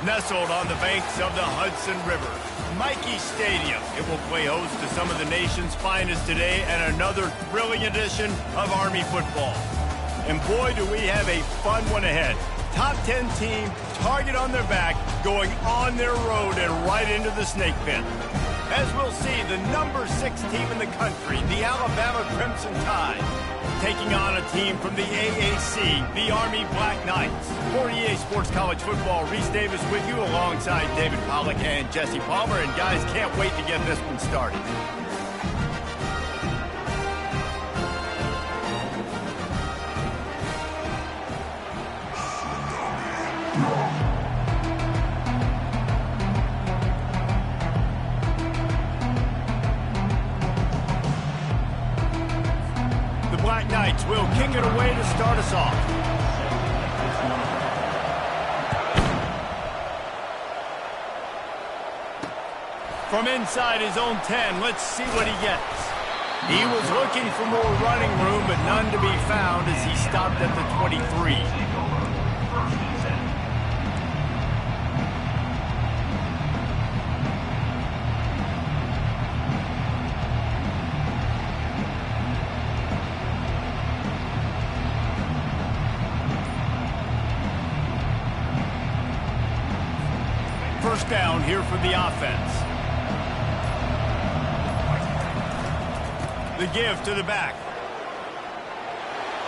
Nestled on the banks of the Hudson River, Michie Stadium. It will play host to some of the nation's finest today and another thrilling edition of Army football. And boy, do we have a fun one ahead. Top 10 team, target on their back, going on their road and right into the snake pit. As we'll see, the number 6 team in the country, the Alabama Crimson Tide, taking on a team from the AAC, the Army Black Knights. For EA Sports College Football, Reese Davis with you alongside David Pollack and Jesse Palmer. And guys, can't wait to get this one started. Black Knights will kick it away to start us off. From inside his own 10, let's see what he gets. He was looking for more running room, but none to be found as he stopped at the 23. First down here for the offense. The give to the back.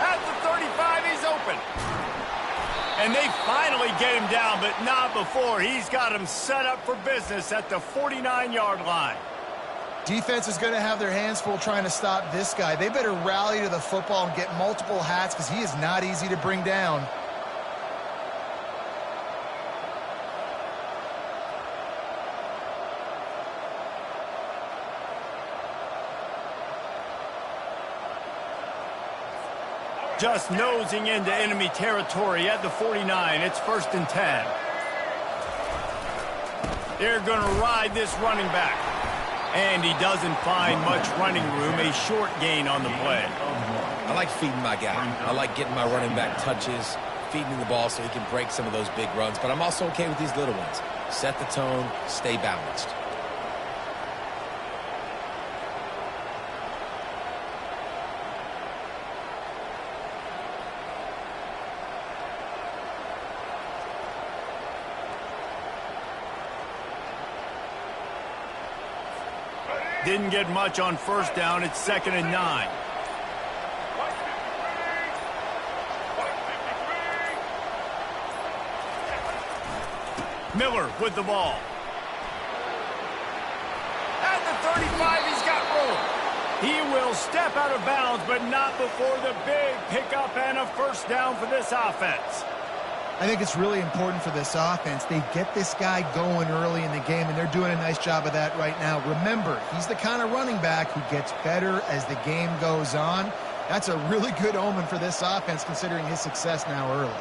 At the 35, he's open. And they finally get him down, but not before. He's got him set up for business at the 49-yard line. Defense is going to have their hands full trying to stop this guy. They better rally to the football and get multiple hats because he is not easy to bring down. Just nosing into enemy territory at the 49. It's 1st and 10. They're going to ride this running back. And he doesn't find much running room. A short gain on the play. I like feeding my guy. I like getting my running back touches, feeding him the ball so he can break some of those big runs. But I'm also okay with these little ones. Set the tone, stay balanced. Didn't get much on first down. It's 2nd and 9. Miller with the ball. At the 35, he's got room. He will step out of bounds, but not before the big pickup and a first down for this offense. I think it's really important for this offense. They get this guy going early in the game, and they're doing a nice job of that right now. Remember, he's the kind of running back who gets better as the game goes on. That's a really good omen for this offense, considering his success now early.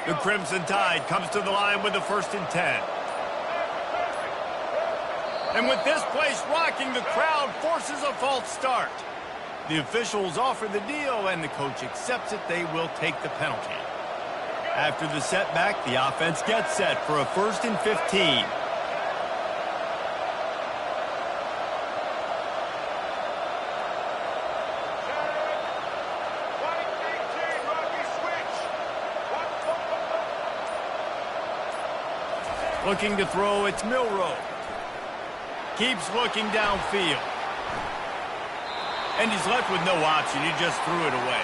The Crimson Tide comes to the line with the 1st and 10. And with this place rocking, the crowd forces a false start. The officials offer the deal, and the coach accepts it. They will take the penalty. After the setback, the offense gets set for a 1st and 15. Looking to throw, it's Milroe. Keeps looking downfield. And he's left with no option. He just threw it away.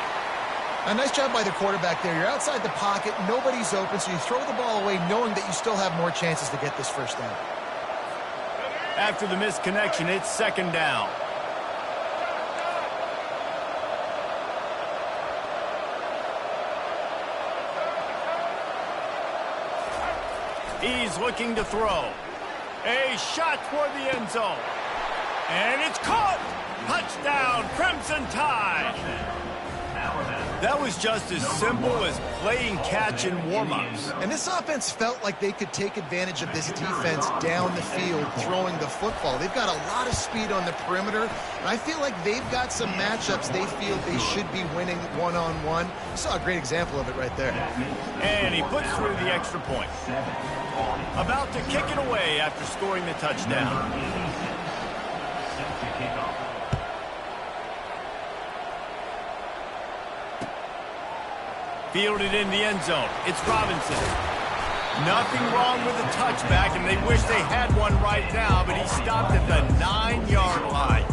A nice job by the quarterback there. You're outside the pocket, nobody's open, so you throw the ball away knowing that you still have more chances to get this first down. After the missed connection, it's 2nd down. He's looking to throw. A shot toward the end zone. And it's caught! Touchdown, Crimson Tide! That was just as simple as playing catch in warm-ups. And this offense felt like they could take advantage of this defense down the field, throwing the football. They've got a lot of speed on the perimeter, and I feel like they've got some matchups they feel they should be winning one-on-one. You saw a great example of it right there. And he puts through the extra point. About to kick it away after scoring the touchdown. Fielded in the end zone. It's Robinson. Nothing wrong with the touchback, and they wish they had one right now, but he stopped at the 9-yard line.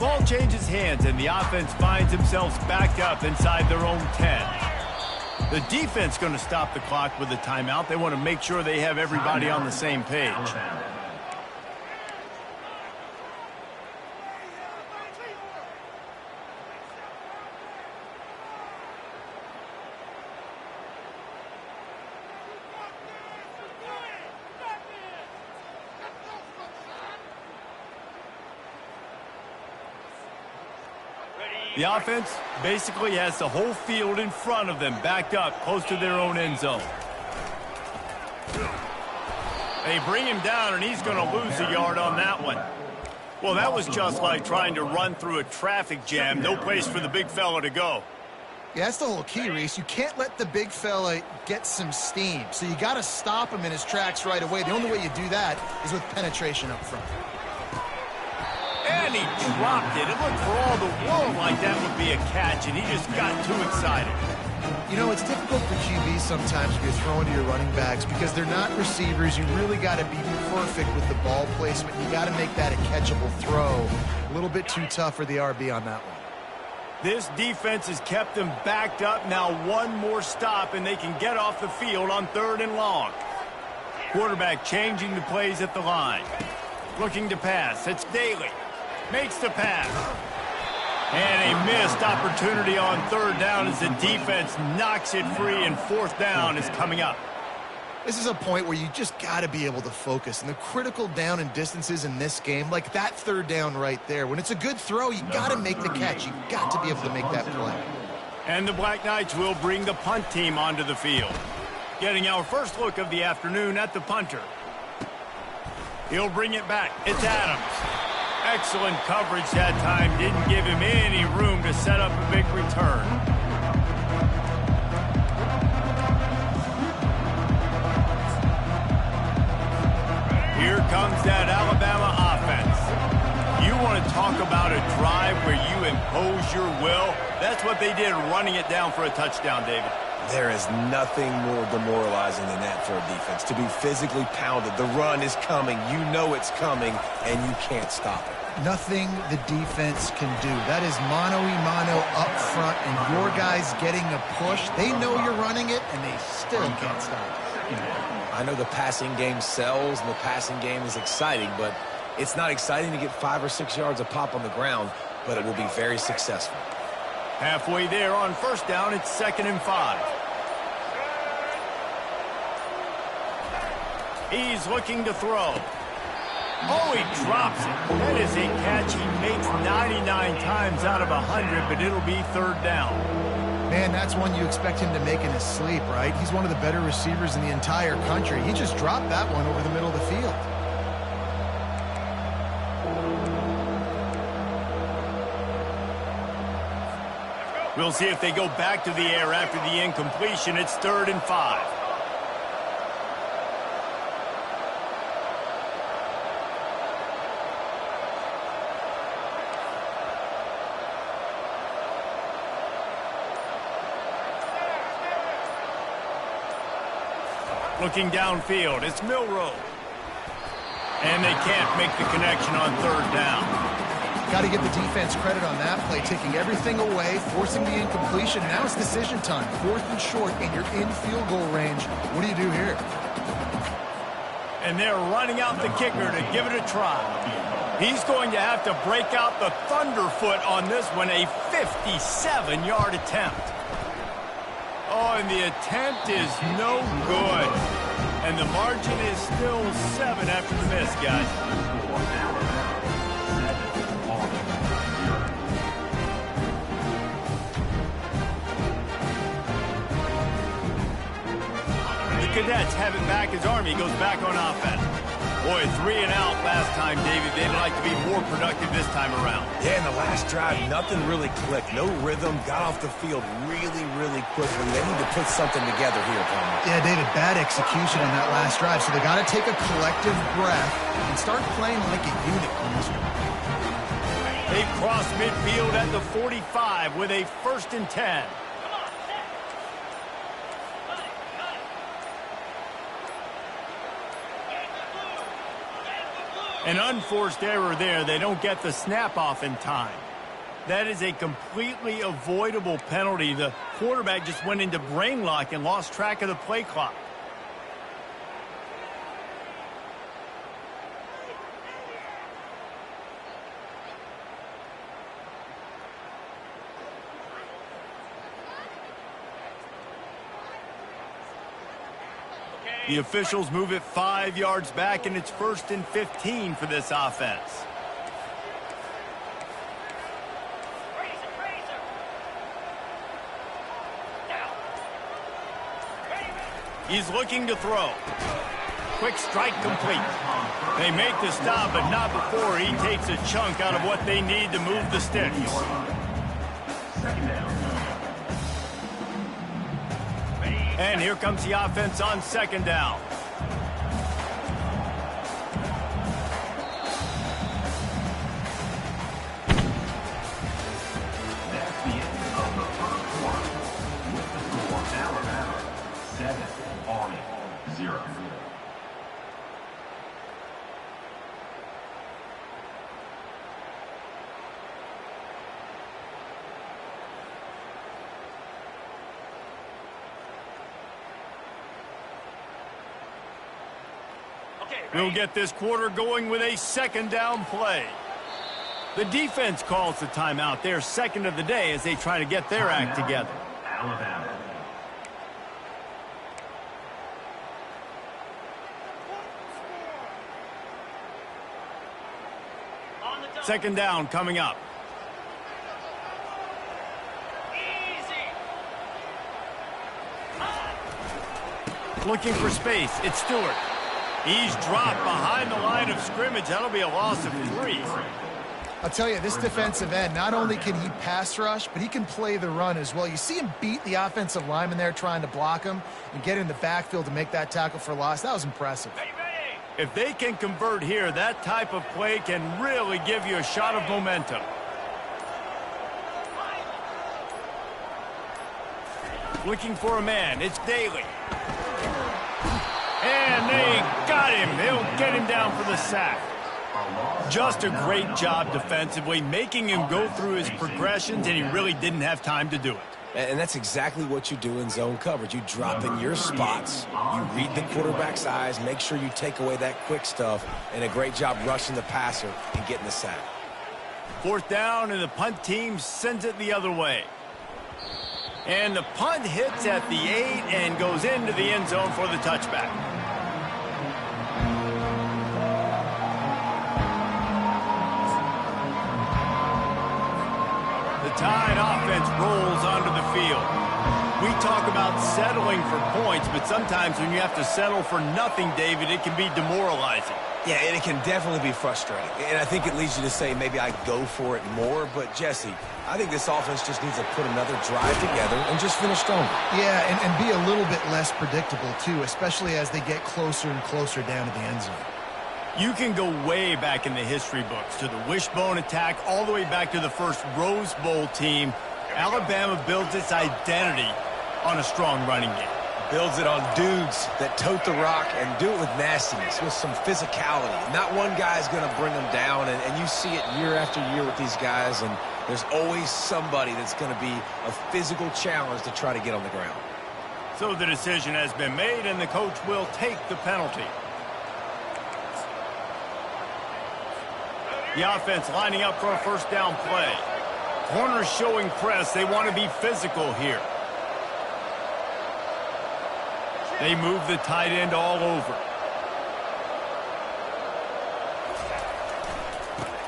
Ball changes hands, and the offense finds themselves back up inside their own 10. The defense going to stop the clock with a timeout. They want to make sure they have everybody on the same page. The offense basically has the whole field in front of them, backed up close to their own end zone. They bring him down, and he's going to lose a yard on that one. Well, that was just like trying to run through a traffic jam. No place for the big fella to go. Yeah, that's the whole key, Reese. You can't let the big fella get some steam. So you got to stop him in his tracks right away. The only way you do that is with penetration up front. And he dropped it. It looked for all the world like that would be a catch, and he just got too excited. You know, it's difficult for QBs sometimes if you're throwing to your running backs because they're not receivers. You really got to be perfect with the ball placement. You got to make that a catchable throw. A little bit too tough for the RB on that one. This defense has kept them backed up. Now one more stop, and they can get off the field on 3rd and long. Quarterback changing the plays at the line. Looking to pass. It's Daly. Makes the pass. And a missed opportunity on 3rd down as the defense knocks it free, and 4th down is coming up. This is a point where you just got to be able to focus. And the critical down and distances in this game, like that 3rd down right there, when it's a good throw, you got to make the catch. You got to be able to make that play. And the Black Knights will bring the punt team onto the field. Getting our first look of the afternoon at the punter. He'll bring it back. It's Adams. Excellent coverage that time. Didn't give him any room to set up a big return. Here comes that Alabama offense. You want to talk about a drive where you impose your will? That's what they did, running it down for a touchdown, David. There is nothing more demoralizing than that for a defense. To be physically pounded. The run is coming. You know it's coming, and you can't stop it. Nothing the defense can do. That is mano-a-mano up front, and your guys getting a push. They know you're running it, and they still can't stop it. I know the passing game sells, and the passing game is exciting, but it's not exciting to get 5 or 6 yards a pop on the ground, but it will be very successful. Halfway there on 1st down, it's 2nd and 5. He's looking to throw. Oh, he drops it. That is a catch he makes 99 times out of 100, but it'll be 3rd down. Man, that's one you expect him to make in his sleep, right? He's one of the better receivers in the entire country. He just dropped that one over the middle of the field. We'll see if they go back to the air after the incompletion. It's 3rd and 5. Looking downfield, it's Milroe. And they can't make the connection on 3rd down. Got to give the defense credit on that play, taking everything away, forcing the incompletion. Now it's decision time. 4th and short, and you're in field goal range. What do you do here? And they're running out the kicker to give it a try. He's going to have to break out the thunderfoot on this one, a 57-yard attempt. Oh, and the attempt is no good. And the margin is still 7 after the miss, guys. The Cadets have it back as Army goes back on offense. Boy, 3 and out last time, David. They'd like to be more productive this time around. Yeah, in the last drive, nothing really clicked. No rhythm. Got off the field really, really quickly. They need to put something together here, Palmer. Yeah, David, bad execution on that last drive. So they got to take a collective breath and start playing like a unit on this one. They've crossed midfield at the 45 with a 1st and 10. An unforced error there. They don't get the snap off in time. That is a completely avoidable penalty. The quarterback just went into brain lock and lost track of the play clock. The officials move it 5 yards back, and it's 1st and 15 for this offense. He's looking to throw. Quick strike complete. They make the stop, but not before he takes a chunk out of what they need to move the sticks. And here comes the offense on 2nd down. That's the end of the first quarter. With the score, Alabama 7, Army 0. We'll get this quarter going with a 2nd down play. The defense calls the timeout. Their 2nd of the day as they try to get their act together. Alabama. 2nd down coming up. Looking for space. It's Stewart. He's dropped behind the line of scrimmage. That'll be a loss of 3. I'll tell you, this defensive end, not only can he pass rush, but he can play the run as well. You see him beat the offensive lineman there trying to block him and get in the backfield to make that tackle for loss. That was impressive. If they can convert here, that type of play can really give you a shot of momentum. Looking for a man. It's Daly. And they got him. They'll get him down for the sack. Just a great job defensively, making him go through his progressions, and he really didn't have time to do it. And that's exactly what you do in zone coverage. You drop in your spots, you read the quarterback's eyes, make sure you take away that quick stuff, and a great job rushing the passer and getting the sack. 4th down, and the punt team sends it the other way. And the punt hits at the 8 and goes into the end zone for the touchback. The Tide offense rolls onto the field. We talk about settling for points, but sometimes when you have to settle for nothing, David, it can be demoralizing. Yeah, and it can definitely be frustrating. And I think it leads you to say maybe I go for it more. But, Jesse, I think this offense just needs to put another drive together and just finish stronger. Yeah, and be a little bit less predictable, too, especially as they get closer and closer down to the end zone. You can go way back in the history books to the wishbone attack, all the way back to the first Rose Bowl team. Alabama builds its identity on a strong running game. Builds it on dudes that tote the rock and do it with nastiness, with some physicality. Not one guy's going to bring them down, and you see it year after year with these guys, and there's always somebody that's going to be a physical challenge to try to get on the ground. So the decision has been made, and the coach will take the penalty. The offense lining up for a first down play. Corners showing press. They want to be physical here. They move the tight end all over.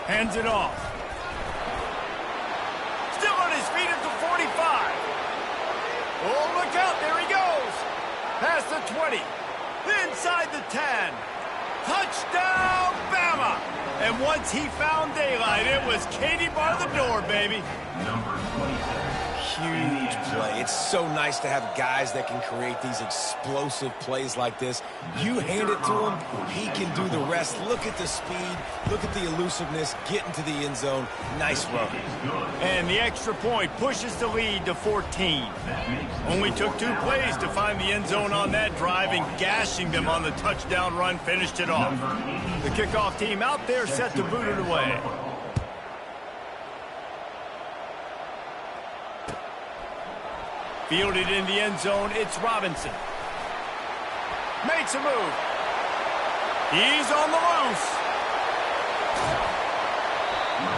Hands it off. Still on his feet at the 45. Oh, look out. There he goes. Past the 20. Inside the 10. Touchdown, Bama. And once he found daylight, it was Katie bar the door, baby. Number 27. Huge play. It's so nice to have guys that can create these explosive plays like this. You hand it to him, he can do the rest. Look at the speed. Look at the elusiveness. Get into the end zone. Nice run. And the extra point pushes the lead to 14. Only took 2 plays to find the end zone on that drive, and gashing them on the touchdown run finished it off. The kickoff team out there set to boot it away. Fielded in the end zone, it's Robinson. Makes a move. He's on the loose.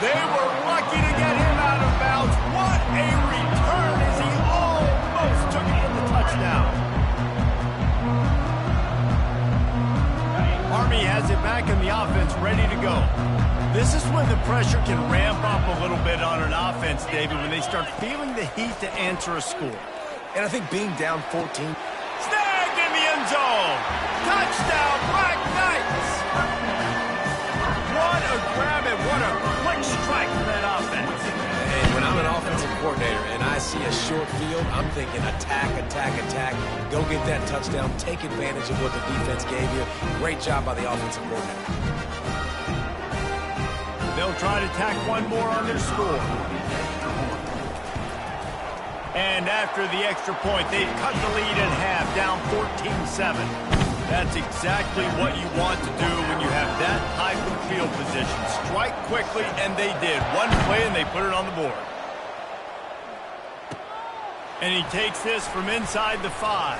They were lucky to get him out of bounds. What a return as he almost took it for the touchdown. Army has it back in the offense, ready to go. This is when the pressure can ramp up a little bit on an offense, David, when they start feeling the heat to answer a score. And I think being down 14. Snagged in the end zone. Touchdown, Black Knights. What a grab and what a quick strike from that offense. And when I'm an offensive coordinator and I see a short field, I'm thinking attack, attack, attack. Go get that touchdown. Take advantage of what the defense gave you. Great job by the offensive coordinator. They'll try to tack one more on their score. And after the extra point, they've cut the lead in half, down 14-7. That's exactly what you want to do when you have that type of field position. Strike quickly, and they did. One play, and they put it on the board. And he takes this from inside the 5.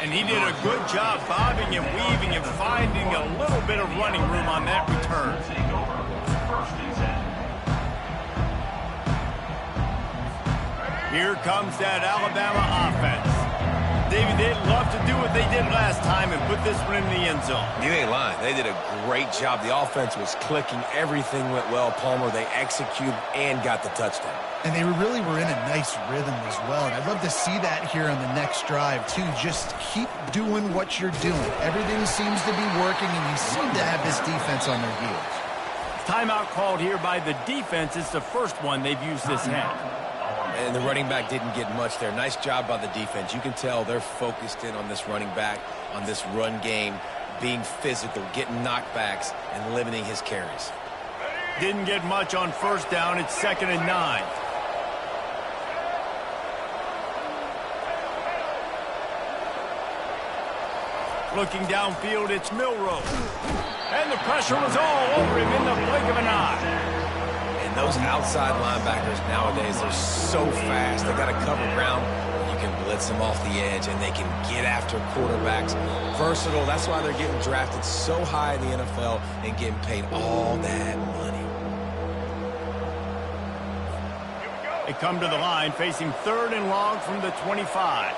And he did a good job bobbing and weaving and finding a little bit of running room on that return. Here comes that Alabama offense. David, they'd love to do what they did last time and put this one in the end zone. You ain't lying. They did a great job. The offense was clicking. Everything went well. Palmer, they executed and got the touchdown. And they really were in a nice rhythm as well. And I'd love to see that here on the next drive, too. Just keep doing what you're doing. Everything seems to be working, and you seem to have this defense on their heels. Timeout called here by the defense. It's the first one they've used this half. And the running back didn't get much there. Nice job by the defense. You can tell they're focused in on this running back, on this run game, being physical, getting knockbacks, and limiting his carries. Didn't get much on first down. It's 2nd and 9. Looking downfield, it's Milroe. And the pressure was all over him in the blink of an eye. And those outside linebackers nowadays, they're so fast. They got to cover ground. You can blitz them off the edge, and they can get after quarterbacks. Versatile. That's why they're getting drafted so high in the NFL and getting paid all that money. They come to the line, facing 3rd and long from the 25.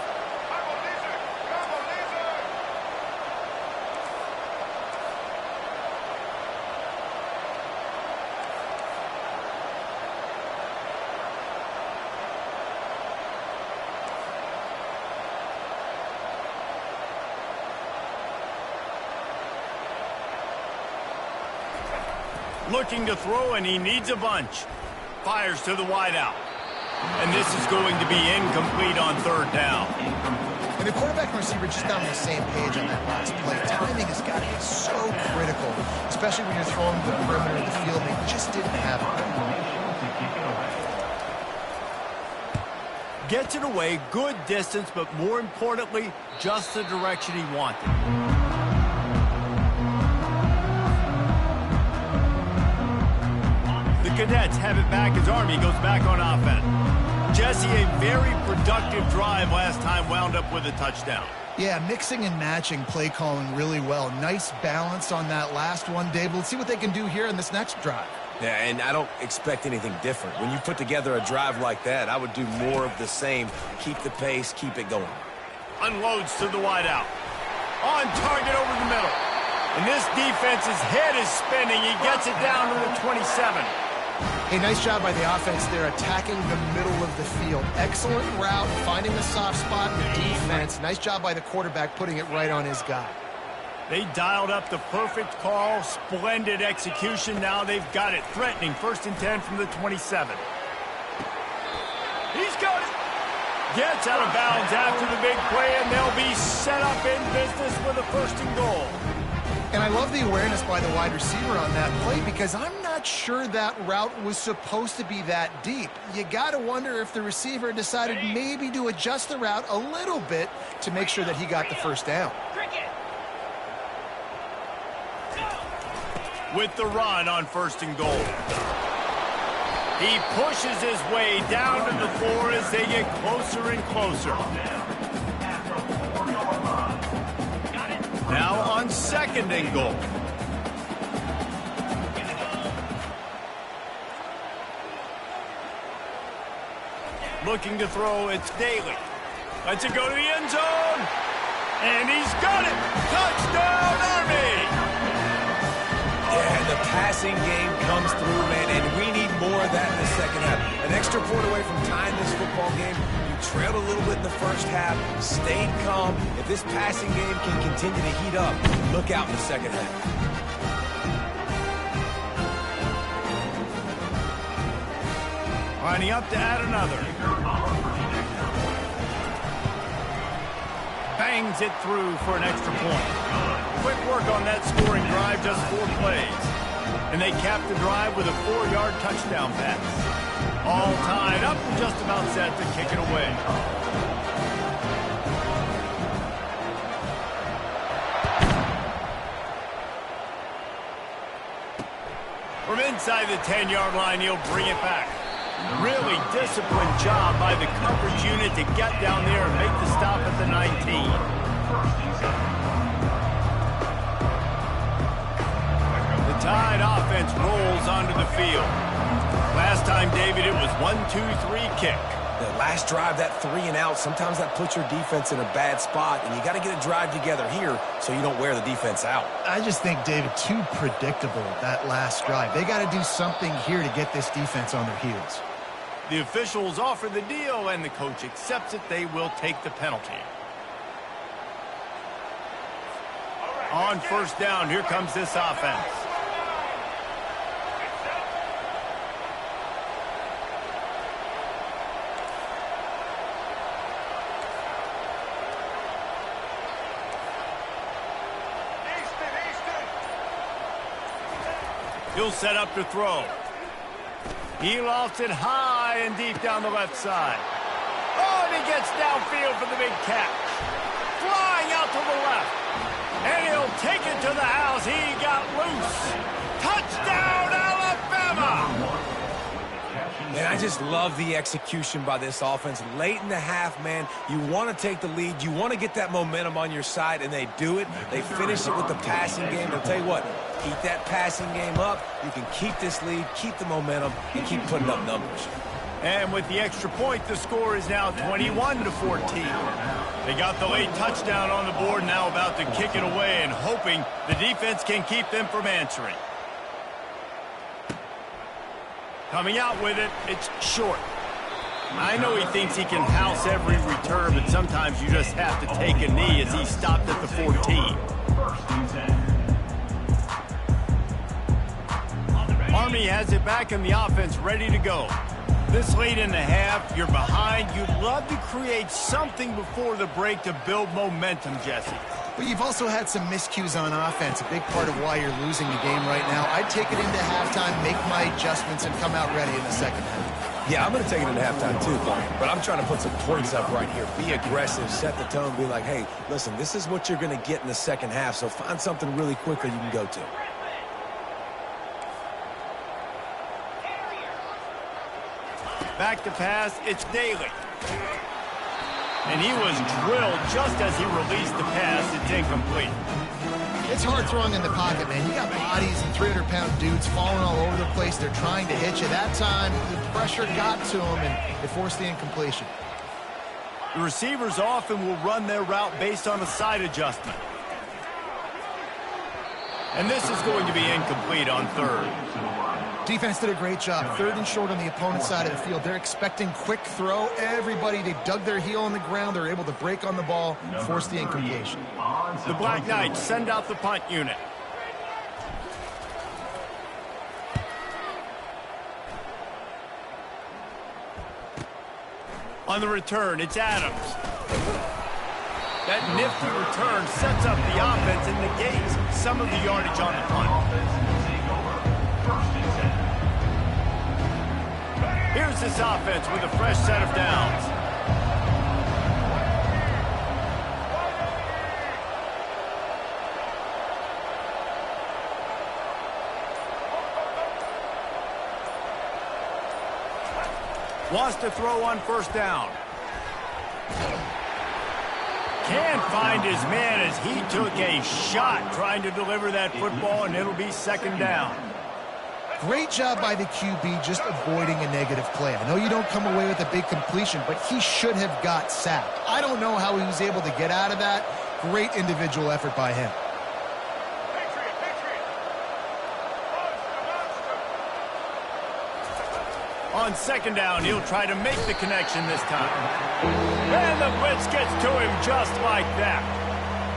Looking to throw, and he needs a bunch. Fires to the wideout. And this is going to be incomplete on 3rd down. And the quarterback and receiver just not on the same page on that last play. Timing has got to be so critical, especially when you're throwing the perimeter of the field. They just didn't have it. Gets it away, good distance, but more importantly, just the direction he wanted. The Cadets have it back as Army goes back on offense. Jesse, a very productive drive last time, wound up with a touchdown. Yeah, mixing and matching play calling really well. Nice balance on that last one, Dave. Let's see what they can do here in this next drive. Yeah, and I don't expect anything different. When you put together a drive like that, I would do more of the same. Keep the pace, keep it going. Unloads to the wideout. On target over the middle. And this defense's head is spinning. He gets it down to the 27. A nice job by the offense there, attacking the middle of the field. Excellent route, finding the soft spot in the defense. Nice job by the quarterback putting it right on his guy. They dialed up the perfect call. Splendid execution. Now they've got it. Threatening 1st and 10 from the 27. He's got it. Gets out of bounds after the big play, and they'll be set up in business with a 1st and goal. And I love the awareness by the wide receiver on that play because I'm not sure that route was supposed to be that deep. You got to wonder if the receiver decided maybe to adjust the route a little bit to make sure that he got the 1st down. With the run on 1st and goal. He pushes his way down to the floor as they get closer and closer. Now on 2nd and goal. Looking to throw, it's Daly. Lets it go to the end zone. And he's got it. Touchdown, Army! Yeah, the passing game comes through, man, and we need more of that in the second half. An extra point away from tying this football game. You trailed a little bit in the first half, stayed calm. If this passing game can continue to heat up, look out in the second half. Lining up to add another. Bangs it through for an extra point. Quick work on that scoring drive, just 4 plays. And they cap the drive with a 4-yard touchdown pass. All tied up and just about set to kick it away. From inside the 10-yard line, he'll bring it back. Really disciplined job by the coverage unit to get down there and make the stop at the 19. The Tide offense rolls onto the field. Last time, David, it was 1-2-3 kick. The last drive, that 3 and out, sometimes that puts your defense in a bad spot, and you got to get a drive together here so you don't wear the defense out. I just think, David, too predictable, that last drive. They got to do something here to get this defense on their heels. The officials offer the deal, and the coach accepts it. They will take the penalty. On 1st down, here comes this offense. He'll set up to throw. He lofts it high and deep down the left side. Oh, and he gets downfield for the big catch. Flying out to the left. And he'll take it to the house. He got loose. Touchdown, Alabama! And I just love the execution by this offense. Late in the half, man, you want to take the lead. You want to get that momentum on your side, and they do it. They finish it with the passing game. I'll tell you what, keep that passing game up. You can keep this lead, keep the momentum, and keep putting up numbers. And with the extra point, the score is now 21-14. They got the late touchdown on the board, now about to kick it away and hoping the defense can keep them from answering. Coming out with it, it's short. I know he thinks he can house every return, but sometimes you just have to take a knee as he stopped at the 14. Army has it back and the offense ready to go. This late in the half, you're behind. You'd love to create something before the break to build momentum, Jesse. But you've also had some miscues on offense, a big part of why you're losing the game right now. I'd take it into halftime, make my adjustments, and come out ready in the second half. Yeah, I'm going to take it into halftime too, but I'm trying to put some points up right here. Be aggressive, set the tone, be like, hey, listen, this is what you're going to get in the second half, so find something really quickly you can go to. Back to pass, it's Daly. And he was drilled just as he released the pass. It's incomplete. It's hard throwing in the pocket, man. You got bodies and 300-pound dudes falling all over the place. They're trying to hit you. That time, the pressure got to him, and it forced the incompletion. The receivers often will run their route based on a side adjustment. And this is going to be incomplete on third. Defense did a great job. 3rd and short on the opponent's side of the field. They're expecting quick throw. Everybody, they dug their heel on the ground. They're able to break on the ball, force the incompletion. The Black Knights send out the punt unit. On the return, it's Adams. That nifty return sets up the offense and negates some of the yardage on the punt. Here's this offense with a fresh set of downs. Wants to throw on first down. Can't find his man as he took a shot trying to deliver that football, and it'll be second down. Great job by the QB just avoiding a negative play. I know you don't come away with a big completion, but he should have got sacked. I don't know how he was able to get out of that. Great individual effort by him. On second down, he'll try to make the connection this time. And the blitz gets to him just like that.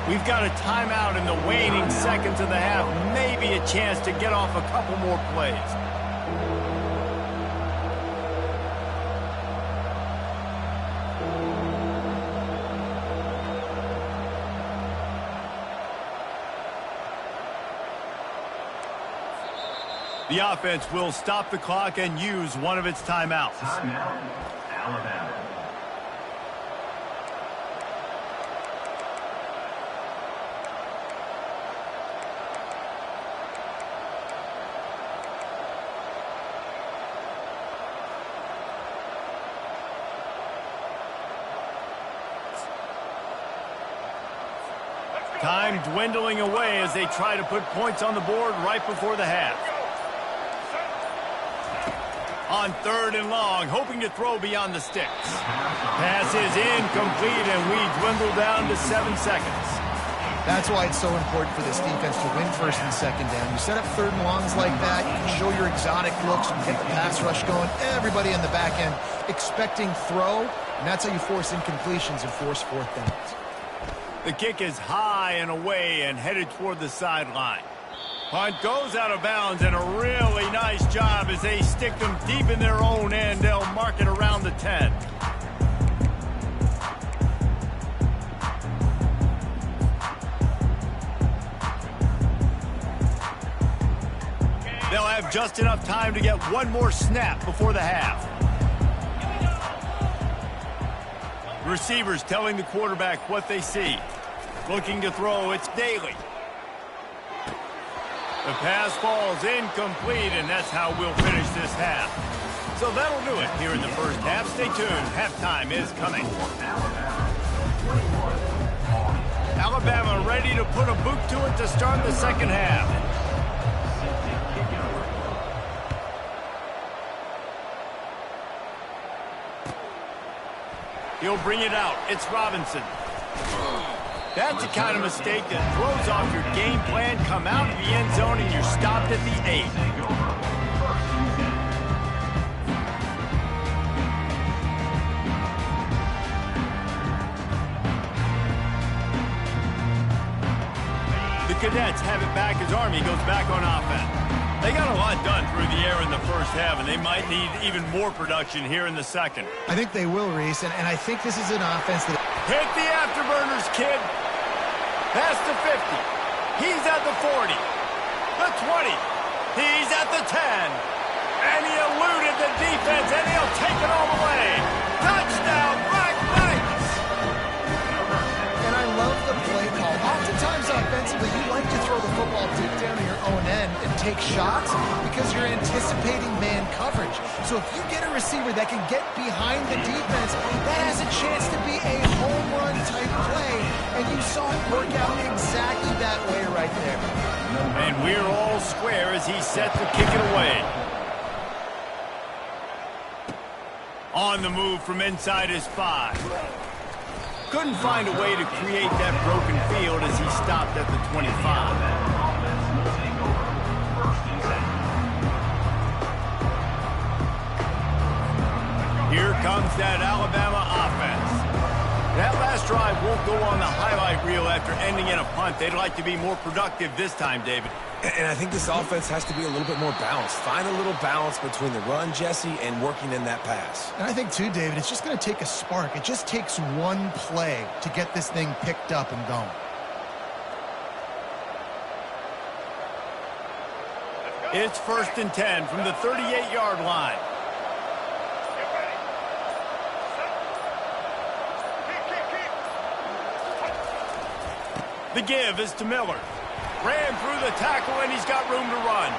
We've got a timeout in the waning seconds of the half. Maybe a chance to get off a couple more plays. The offense will stop the clock and use one of its timeouts. Timeout, Alabama. Time dwindling away as they try to put points on the board right before the half. On third and long, hoping to throw beyond the sticks. Pass is incomplete, and we dwindle down to 7 seconds. That's why it's so important for this defense to win first and second down. You set up 3rd and longs like that, you can show your exotic looks, you get the pass rush going, everybody in the back end expecting throw, and that's how you force incompletions and force 4th downs. The kick is high and away and headed toward the sideline. Punt goes out of bounds, and a really nice job as they stick them deep in their own end. They'll mark it around the 10. They'll have just enough time to get one more snap before the half. Receivers telling the quarterback what they see. Looking to throw, it's Daly. The pass falls incomplete, and that's how we'll finish this half. So that'll do it here in the first half. Stay tuned. Halftime is coming. Alabama ready to put a boot to it to start the second half. He'll bring it out. It's Robinson. That's the kind of mistake that throws off your game plan. Come out of the end zone and you're stopped at the 8. The Cadets have it back as Army goes back on offense. They got a lot done through the air in the first half, and they might need even more production here in the second. I think they will, Reese, and I think this is an offense that... Hit the afterburners, kid. Past the 50. He's at the 40. The 20. He's at the 10. And he eluded the defense, and he'll take it all the way. Touchdown, Black Knights! And I love the play call. Oftentimes offensively, you like to throw the football deep down in your own end and take shots because you're anticipating man coverage. So if you get a receiver that can get behind the defense, that has a chance to be a home run type play, and you saw it work out exactly that way right there. And we're all square as he's set to kick it away. On the move from inside his 5. Couldn't find a way to create that broken field as he stopped at the 25. Here comes that Alabama offense. That last drive won't go on the highlight reel after ending in a punt. They'd like to be more productive this time, David. And I think this offense has to be a little bit more balanced. Find a little balance between the run, Jesse, and working in that pass. And I think, too, David, it's just going to take a spark. It just takes one play to get this thing picked up and going. It's 1st and 10 from the 38-yard line. The give is to Miller. Ran through the tackle, and he's got room to run.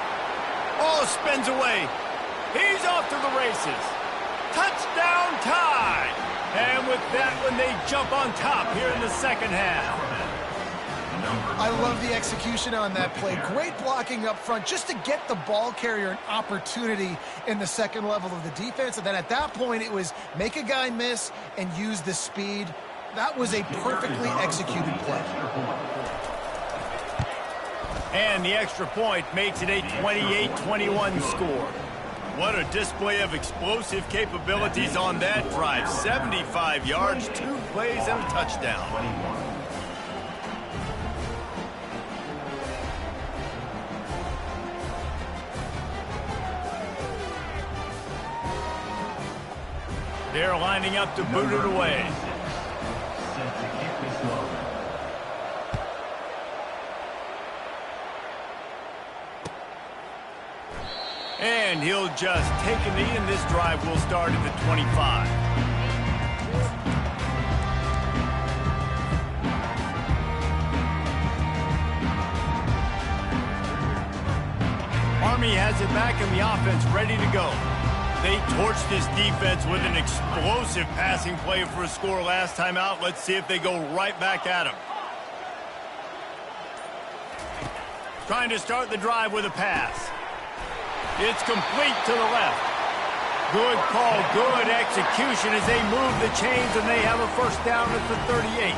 Oh, spins away. He's off to the races. Touchdown tie. And with that one, they jump on top here in the second half. I love the execution on that play. Great blocking up front just to get the ball carrier an opportunity in the second level of the defense. And then at that point, it was make a guy miss and use the speed. That was a perfectly executed play. And the extra point makes it a 28-21 score. What a display of explosive capabilities on that drive. 75 yards, 2 plays, and a touchdown. They're lining up to boot it away. And he'll just take a knee, and this drive will start at the 25. Army has it back, and the offense ready to go. They torched this defense with an explosive passing play for a score last time out. Let's see if they go right back at him. Trying to start the drive with a pass. It's complete to the left. Good call, good execution as they move the chains, and they have a first down at the 38.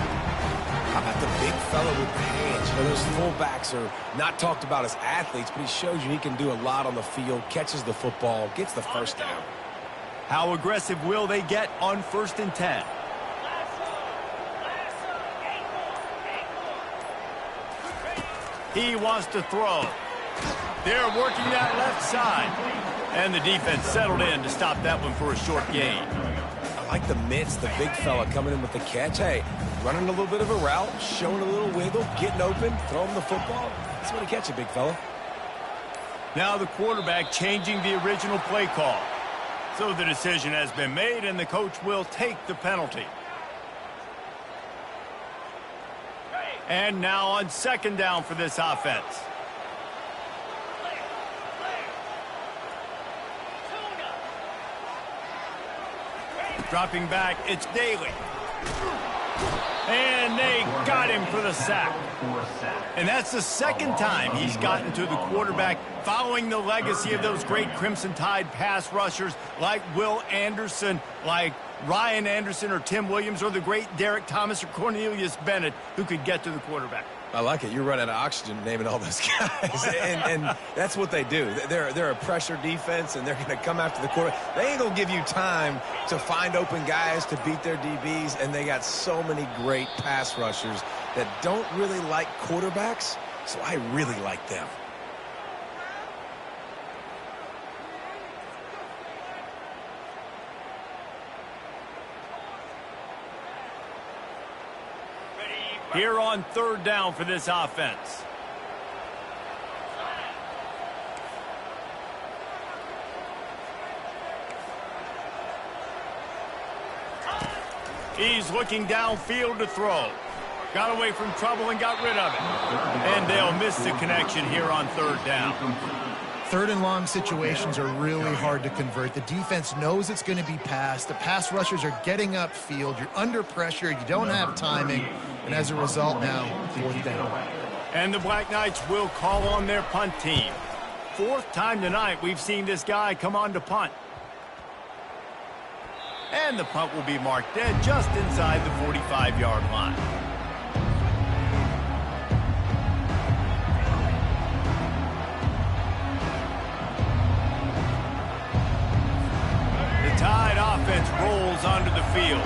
How about the big fella with the hands? You know, those fullbacks are not talked about as athletes, but he shows you he can do a lot on the field, catches the football, gets the first down. How aggressive will they get on 1st and 10? He wants to throw. They're working that left side. And the defense settled in to stop that one for a short gain. I like the mitts, the big fella coming in with the catch. Hey, running a little bit of a route, showing a little wiggle, getting open, throwing the football. That's what he catch it, big fella. Now the quarterback changing the original play call. So the decision has been made, and the coach will take the penalty. And now on 2nd down for this offense. Dropping back, it's Daly. And they got him for the sack. And that's the 2nd time he's gotten to the quarterback, following the legacy of those great Crimson Tide pass rushers like Will Anderson, like Ryan Anderson or Tim Williams, or the great Derek Thomas or Cornelius Bennett, who could get to the quarterback. I like it. You're running out of oxygen naming all those guys. and that's what they do. They're a pressure defense, and they're going to come after the quarterback. They ain't going to give you time to find open guys to beat their DBs, and they got so many great pass rushers that don't really like quarterbacks, so I really like them. Here on 3rd down for this offense. He's looking downfield to throw. Got away from trouble and got rid of it. And they'll miss the connection here on third down. Third and long situations are really hard to convert. The defense knows it's going to be passed. The pass rushers are getting upfield. You're under pressure. You don't have timing. And as a result now, fourth down. And the Black Knights will call on their punt team. Fourth time tonight we've seen this guy come on to punt. And the punt will be marked dead just inside the 45-yard line. The Tide offense rolls onto the field.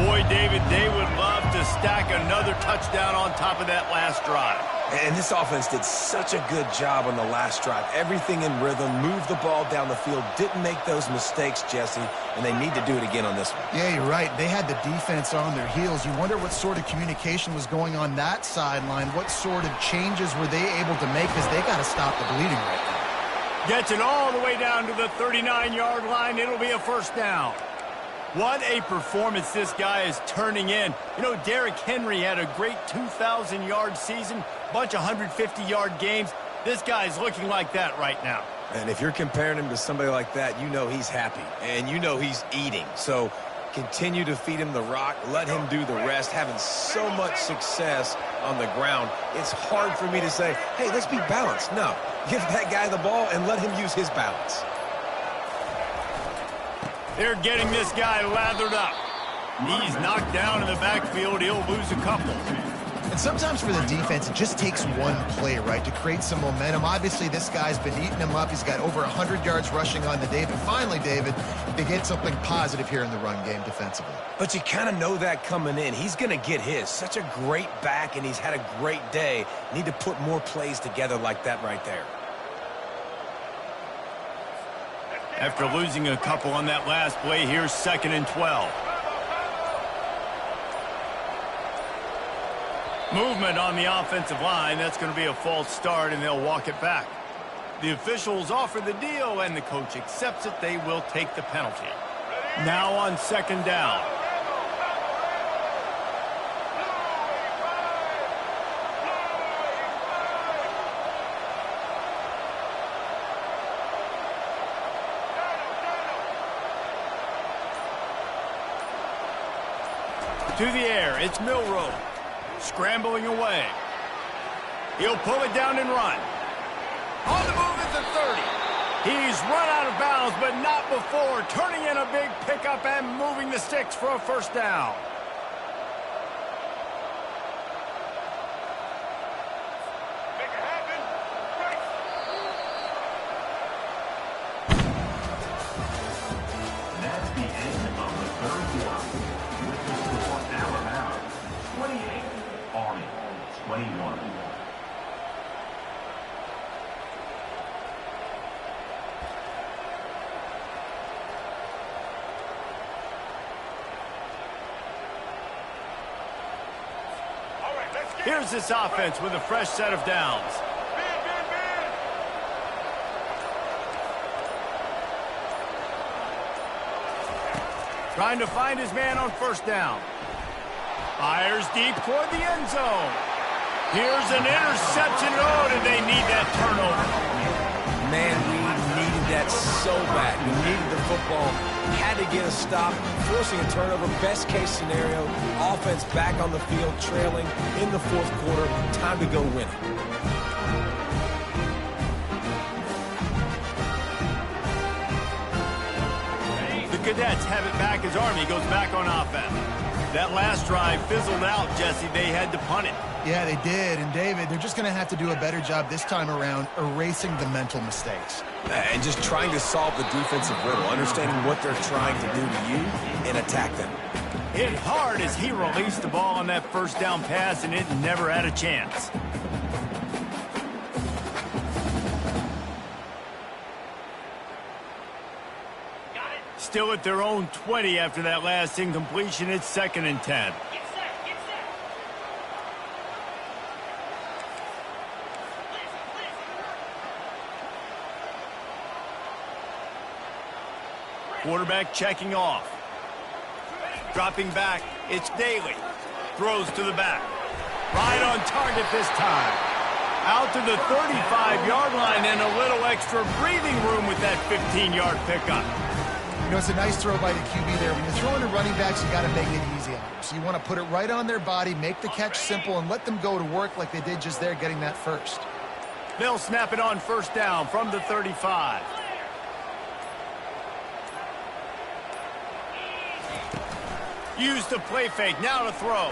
Boy, David, they would love to stack another touchdown on top of that last drive. And this offense did such a good job on the last drive. Everything in rhythm, moved the ball down the field, didn't make those mistakes, Jesse, and they need to do it again on this one. Yeah, you're right. They had the defense on their heels. You wonder what sort of communication was going on that sideline. What sort of changes were they able to make, because they got to stop the bleeding right now. Gets it all the way down to the 39-yard line. It'll be a first down. What a performance this guy is turning in. You know, Derrick Henry had a great 2,000-yard season, bunch of 150-yard games. This guy's looking like that right now. And if you're comparing him to somebody like that, you know he's happy, and you know he's eating. So continue to feed him the rock, let him do the rest, having so much success on the ground. It's hard for me to say, hey, let's be balanced. No, give that guy the ball and let him use his balance. They're getting this guy lathered up. He's knocked down in the backfield. He'll lose a couple. And sometimes for the defense, it just takes one play, right, to create some momentum. Obviously, this guy's been eating him up. He's got over 100 yards rushing on the day. But finally, David, they get something positive here in the run game defensively. But you kind of know that coming in. He's going to get his. Such a great back, and he's had a great day. Need to put more plays together like that right there. After losing a couple on that last play, here's 2nd and 12. Movement on the offensive line. That's going to be a false start, and they'll walk it back. The officials offer the deal, and the coach accepts it. They will take the penalty. Now on 2nd down. To the air, it's Milroe. Scrambling away. He'll pull it down and run. On the move is the 30. He's run out of bounds, but not before turning in a big pickup and moving the sticks for a first down. That's the end of the third quarter. With the score, Alabama 28, Army 21. Here's this offense with a fresh set of downs. Trying to find his man on first down. Fires deep toward the end zone. Here's an interception. Oh, did they need that turnover? Man, we needed that so bad. We needed the football. Had to get a stop. Forcing a turnover. Best case scenario. Offense back on the field, trailing in the fourth quarter. Time to go win it. The Cadets have it back as Army goes back on offense. That last drive fizzled out, Jesse. They had to punt it. Yeah, they did. And, David, they're just going to have to do a better job this time around erasing the mental mistakes. And just trying to solve the defensive riddle, understanding what they're trying to do to you and attack them. Hit hard as he released the ball on that first down pass, and it never had a chance. Still at their own 20 after that last incompletion. It's 2nd and 10. Quarterback checking off. Dropping back, it's Daly. Throws to the back. Right on target this time. Out to the 35-yard line and a little extra breathing room with that 15-yard pickup. You know, it's a nice throw by the QB there. When you're throwing to running backs, you got to make it easy on them. So you want to put it right on their body, make the catch simple, and let them go to work like they did just there, getting that first. They'll snap it on first down from the 35. Use the play fake, now to throw.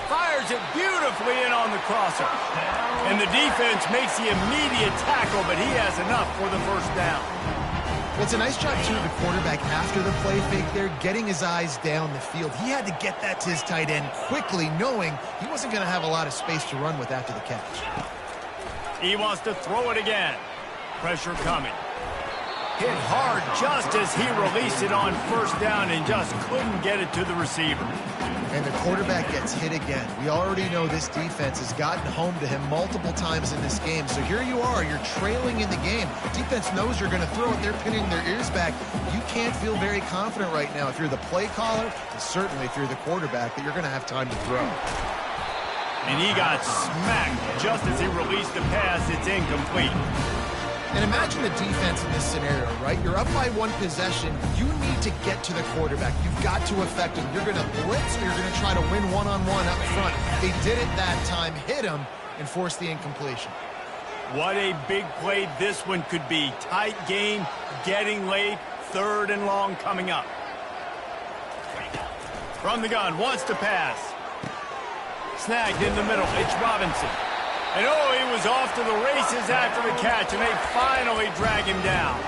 Fires it beautifully in on the crosser. And the defense makes the immediate tackle, but he has enough for the first down. Well, it's a nice job, too, of the quarterback after the play fake there, getting his eyes down the field. He had to get that to his tight end quickly, knowing he wasn't going to have a lot of space to run with after the catch. He wants to throw it again. Pressure coming. Hit hard just as he released it on first down and just couldn't get it to the receiver. And the quarterback gets hit again. We already know this defense has gotten home to him multiple times in this game. So here you are, you're trailing in the game. Defense knows you're going to throw it. They're pinning their ears back. You can't feel very confident right now if you're the play caller, and certainly if you're the quarterback, that you're going to have time to throw. And he got smacked just as he released the pass. It's incomplete. And imagine the defense in this scenario, right? You're up by one possession. You need to get to the quarterback. You've got to affect him. You're going to blitz or you're going to try to win one-on-one up front. They did it that time, hit him, and forced the incompletion. What a big play this one could be. Tight game, getting late, 3rd and long coming up. From the gun, wants to pass. Snagged in the middle, it's Robinson. And oh, he was off to the races after the catch, and they finally drag him down.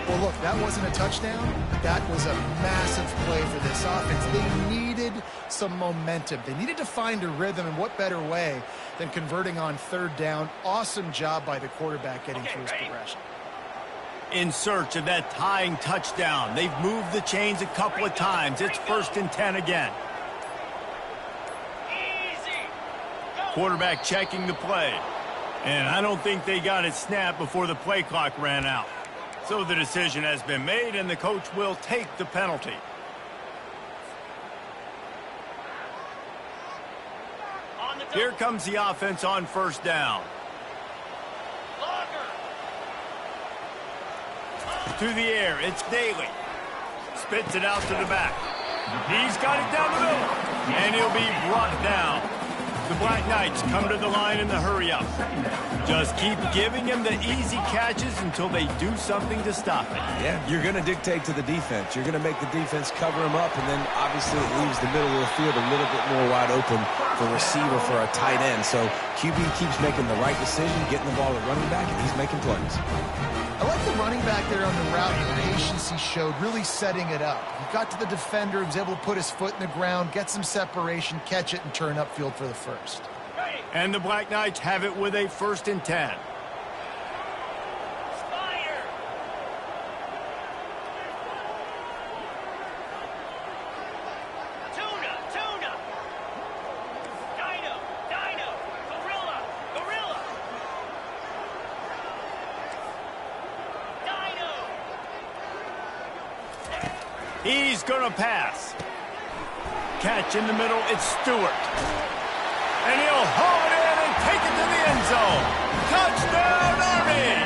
Well, look, that wasn't a touchdown. That was a massive play for this offense. They needed some momentum. They needed to find a rhythm, and what better way than converting on 3rd down. Awesome job by the quarterback getting through his progression. In search of that tying touchdown. They've moved the chains a couple of times. It's 1st and 10 again. Quarterback checking the play. And I don't think they got it snapped before the play clock ran out. So the decision has been made, and the coach will take the penalty. Here comes the offense on 1st down. To the air, it's Daly. Spits it out to the back. He's got it down the middle, and he'll be brought down. The Black Knights come to the line in the hurry-up. Just keep giving him the easy catches until they do something to stop it. Yeah, you're going to dictate to the defense. You're going to make the defense cover him up, and then obviously it leaves the middle of the field a little bit more wide open for receiver for a tight end. So QB keeps making the right decision, getting the ball to running back, and he's making plays. I like the running back there on the route, the patience he showed, really setting it up. He got to the defender, he was able to put his foot in the ground, get some separation, catch it, and turn upfield for the first. And the Black Knights have it with a 1st and 10. He's going to pass. Catch in the middle, it's Stewart. And he'll haul it in and take it to the end zone. Touchdown, Army!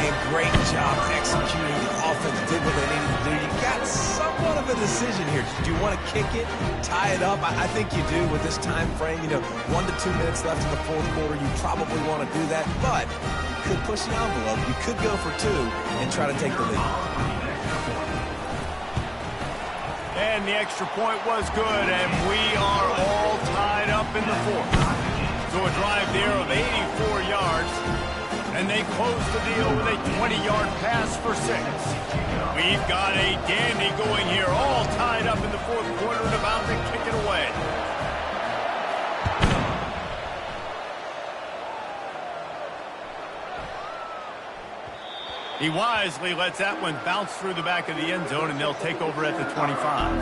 And great job executing. The offense did what they needed to do. You got somewhat of a decision here. Do you want to kick it, tie it up? I think you do with this time frame. 1 to 2 minutes left in the 4th quarter. You probably want to do that, but you could push the envelope. You could go for 2 and try to take the lead. And the extra point was good, and we are all tied up in the 4th. So a drive there of 84 yards, and they close the deal with a 20-yard pass for 6. We've got a dandy going here, all tied up in the 4th quarter and about to kick it away. He wisely lets that one bounce through the back of the end zone, and they'll take over at the 25.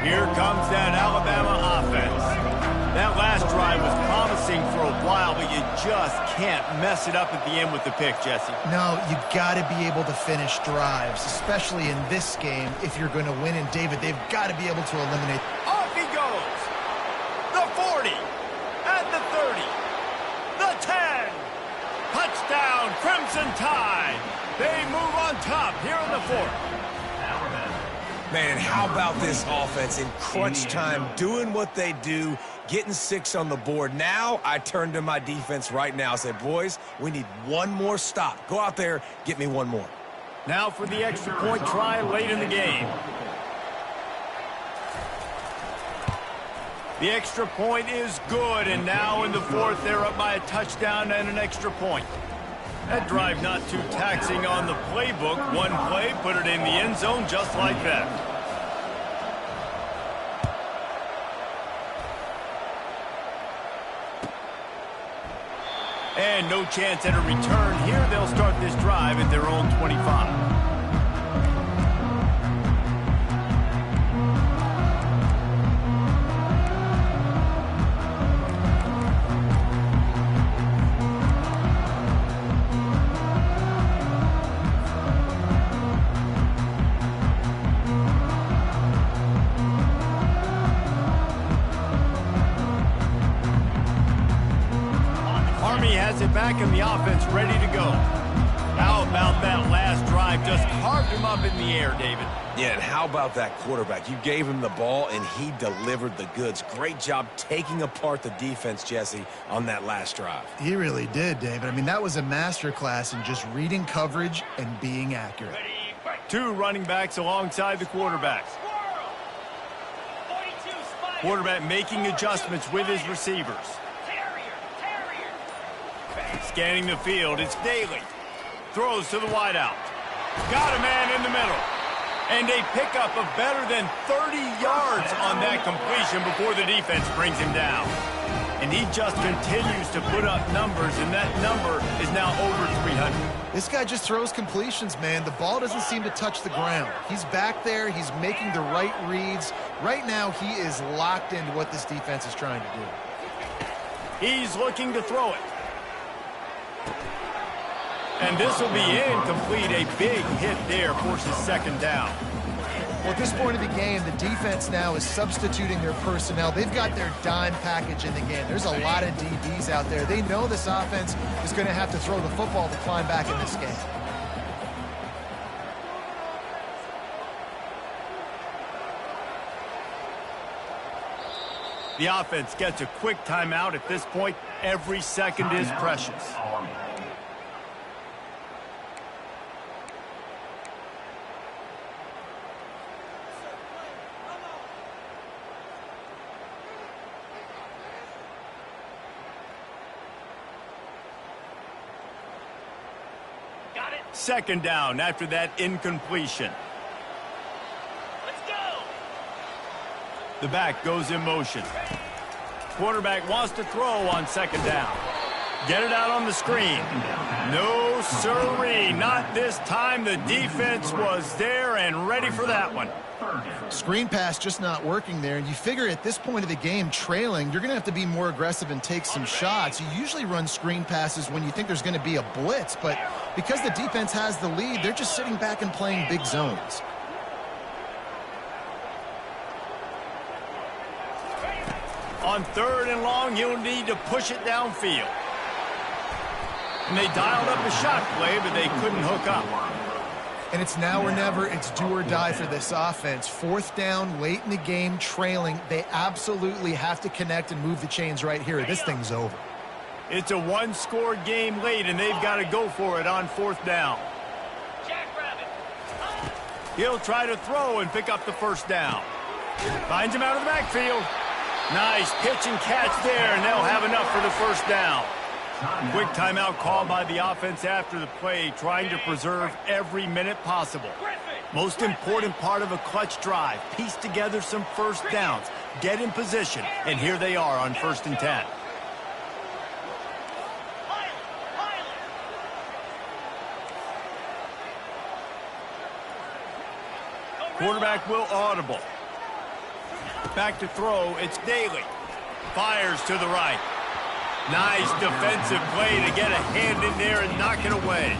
Here comes that Alabama just can't mess it up at the end with the pick, Jesse. No, you got to be able to finish drives, especially in this game if you're going to win. And, David, they've got to be able to eliminate. Off he goes. The 40. At the 30. The 10. Touchdown, Crimson Tide. They move on top here in the fourth. Man, how about this offense in crunch time, doing what they do, getting 6 on the board. Now I turn to my defense right now and say, boys, we need one more stop. Go out there, get me one more. Now for the extra point try late in the game. The extra point is good, and now in the fourth, they're up by a touchdown and an extra point. That drive not too taxing on the playbook. One play, put it in the end zone just like that. And no chance at a return here. They'll start this drive at their own 25. Has it back in the offense, ready to go. How about that last drive? Just carved him up in the air, David. Yeah, and how about that quarterback? You gave him the ball, and he delivered the goods. Great job taking apart the defense, Jesse, on that last drive. He really did, David. I mean, that was a masterclass in just reading coverage and being accurate. 2 running backs alongside the quarterbacks. Quarterback making adjustments with his receivers. Scanning the field, it's Daly. Throws to the wideout. Got a man in the middle. And a pickup of better than 30 yards on that completion before the defense brings him down. And he just continues to put up numbers, and that number is now over 300. This guy just throws completions, man. The ball doesn't seem to touch the ground. He's back there. He's making the right reads. Right now, he is locked into what this defense is trying to do. He's looking to throw it. And this will be incomplete. A big hit there forces second down. Well, at this point of the game, the defense now is substituting their personnel. They've got their dime package in the game. There's a lot of DBs out there. They know this offense is going to have to throw the football to climb back in this game. The offense gets a quick timeout. At this point, every second is precious. Second down after that incompletion. Let's go. The back goes in motion. Quarterback wants to throw on second down. Get it out on the screen. No sirree, not this time. The defense was there and ready for that one. Screen pass just not working there. You figure at this point of the game, trailing, you're going to have to be more aggressive and take some shots. You usually run screen passes when you think there's going to be a blitz, but because the defense has the lead, they're just sitting back and playing big zones. On 3rd and long, you'll need to push it downfield. And they dialed up a shot play, but they couldn't hook up. And it's now or never. It's do or die for this offense. 4th down, late in the game, trailing. They absolutely have to connect and move the chains right here. This thing's over. It's a one-score game late, and they've got to go for it on 4th down. He'll try to throw and pick up the first down. Finds him out of the backfield. Nice pitch and catch there, and they'll have enough for the first down. Quick timeout called by the offense after the play, trying to preserve every minute possible. Most important part of a clutch drive, piece together some first downs, get in position, and here they are on 1st and 10. Quarterback will audible. Back to throw, it's Daly. Fires to the right. Nice defensive play to get a hand in there and knock it away.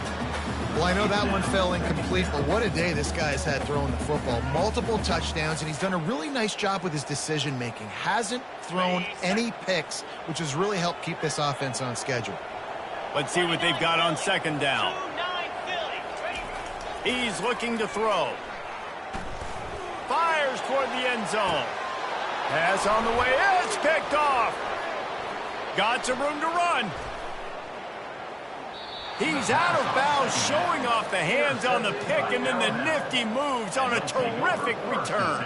Well, I know that one fell incomplete, but what a day this guy's had throwing the football. Multiple touchdowns, and he's done a really nice job with his decision-making. Hasn't thrown any picks, which has really helped keep this offense on schedule. Let's see what they've got on second down. He's looking to throw. Fires toward the end zone. Pass on the way. It's picked off. Got some room to run. He's out of bounds, showing off the hands on the pick, and then the nifty moves on a terrific return.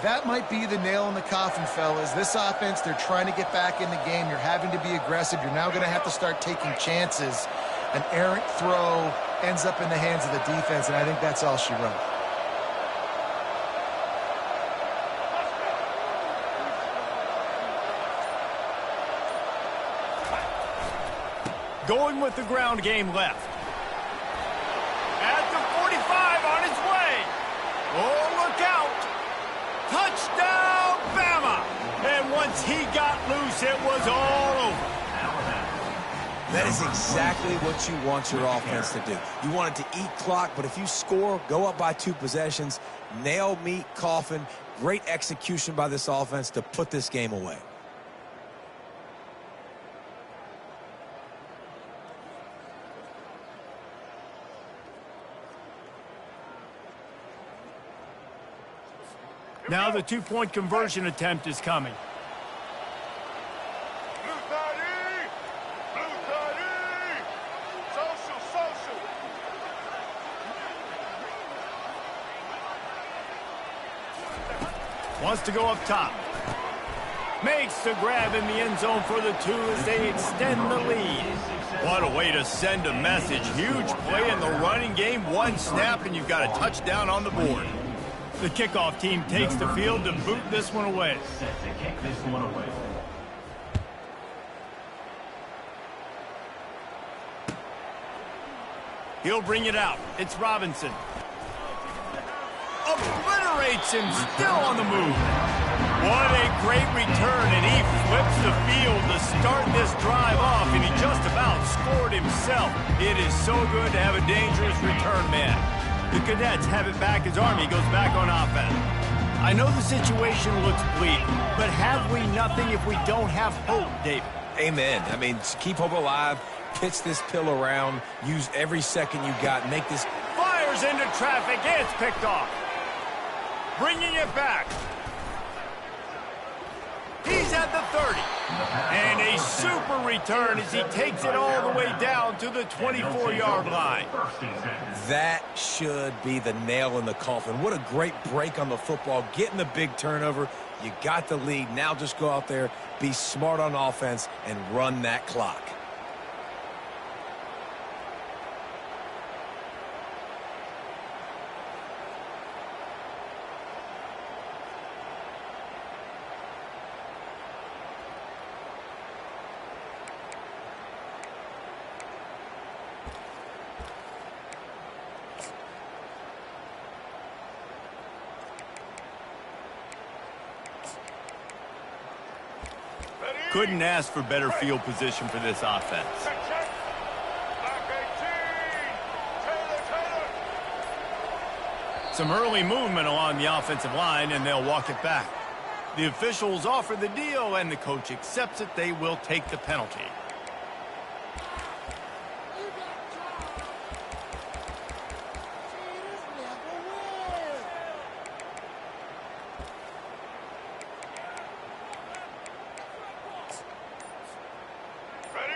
That might be the nail in the coffin, fellas. This offense, they're trying to get back in the game. You're having to be aggressive. You're now going to have to start taking chances. An errant throw ends up in the hands of the defense, and I think that's all she wrote. Going with the ground game left. At the 45 on his way. Oh, look out. Touchdown, Bama. And once he got loose, it was all over. That is exactly what you want your offense to do. You want it to eat clock, but if you score, go up by 2 possessions, nail, meet, coffin. Great execution by this offense to put this game away. Now the 2-point conversion attempt is coming. Wants to go up top. Makes the grab in the end zone for the 2 as they extend the lead. What a way to send a message. Huge play in the running game. 1 snap and you've got a touchdown on the board. The kickoff team takes the field to boot this one away. Set to kick this one away. He'll bring it out. It's Robinson. Obliterates him, still on the move. What a great return, and he flips the field to start this drive off, and he just about scored himself. It is so good to have a dangerous return man. The Cadets have it back as Army goes back on offense. I know the situation looks bleak, but have we nothing if we don't have hope, David? Amen. I mean, keep hope alive, pitch this pill around, use every second you got, make this... Fires into traffic, it's picked off. Bringing it back. He's at the 30. And a super return as he takes it all the way down to the 24-yard line. That should be the nail in the coffin. What a great break on the football. Getting the big turnover. You got the lead. Now just go out there, be smart on offense, and run that clock. Couldn't ask for better field position for this offense. Some early movement along the offensive line, and they'll walk it back. The officials offer the deal, and the coach accepts it. They will take the penalty.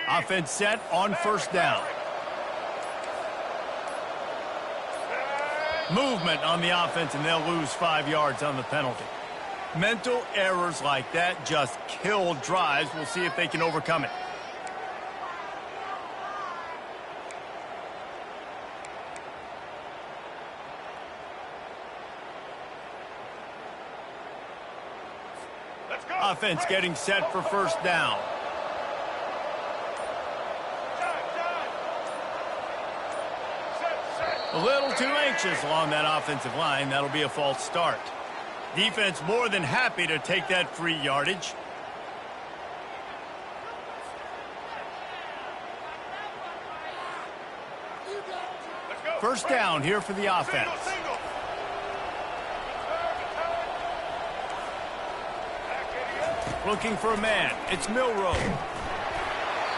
Offense set on first down. Movement on the offense, and they'll lose 5 yards on the penalty. Mental errors like that just kill drives. We'll see if they can overcome it. Offense getting set for first down. A little too anxious along that offensive line. That'll be a false start. Defense more than happy to take that free yardage. First down here for the offense. Looking for a man. It's Milroe.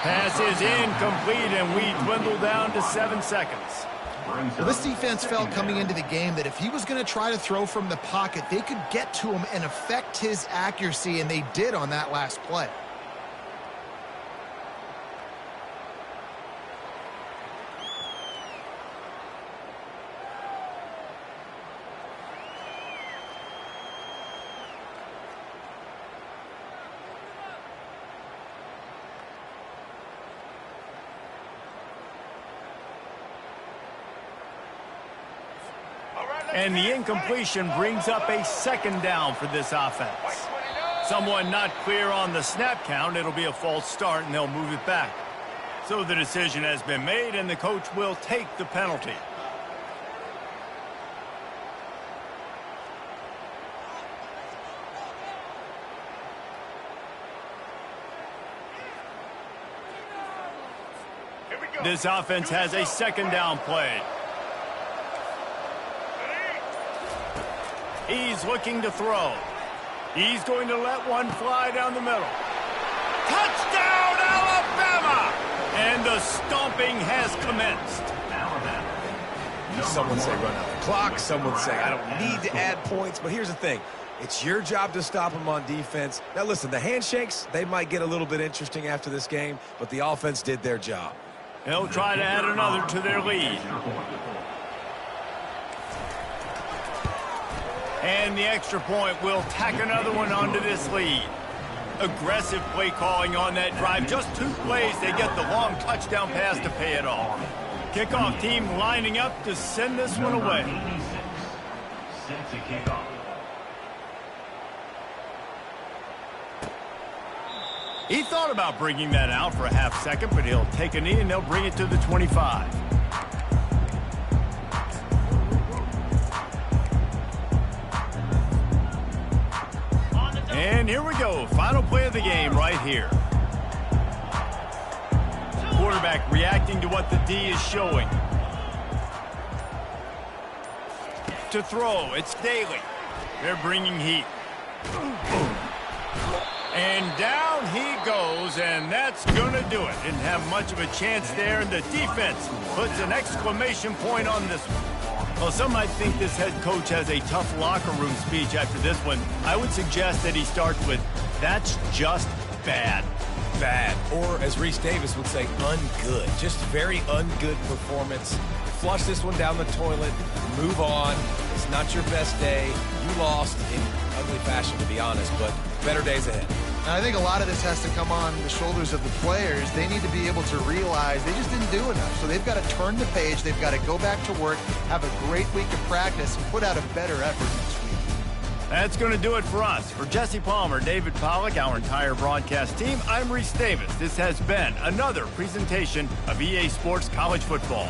Pass is incomplete, and we dwindle down to 7 seconds. Well, this defense felt coming into the game that if he was going to try to throw from the pocket, they could get to him and affect his accuracy, and they did on that last play. And the incompletion brings up a second down for this offense. Someone not clear on the snap count. It'll be a false start, and they'll move it back. So the decision has been made, and the coach will take the penalty. This offense has a second down play. He's looking to throw. He's going to let one fly down the middle. Touchdown, Alabama! And the stomping has commenced. Some would say run out the clock. Some would say I don't need to add points. But here's the thing. It's your job to stop them on defense. Now, listen, the handshakes, they might get a little bit interesting after this game, but the offense did their job. They'll try to add another to their lead. And the extra point will tack another one onto this lead. Aggressive play calling on that drive. Just 2 plays, they get the long touchdown pass to pay it off. Kickoff team lining up to send this one away. Set to kickoff. He thought about bringing that out for a half second, but he'll take a knee and they'll bring it to the 25. And here we go. Final play of the game right here. Quarterback reacting to what the D is showing. To throw, it's Daly. They're bringing heat. And down he goes, and that's going to do it. Didn't have much of a chance there, and the defense puts an exclamation point on this one. Well, some might think this head coach has a tough locker room speech after this one. I would suggest that he starts with, "That's just bad." Bad. Or, as Reese Davis would say, ungood. Just very ungood performance. Flush this one down the toilet. Move on. It's not your best day. You lost in ugly fashion, to be honest, but better days ahead. And I think a lot of this has to come on the shoulders of the players. They need to be able to realize they just didn't do enough. So they've got to turn the page. They've got to go back to work, have a great week of practice, and put out a better effort next week. That's going to do it for us. For Jesse Palmer, David Pollack, our entire broadcast team, I'm Reese Davis. This has been another presentation of EA Sports College Football.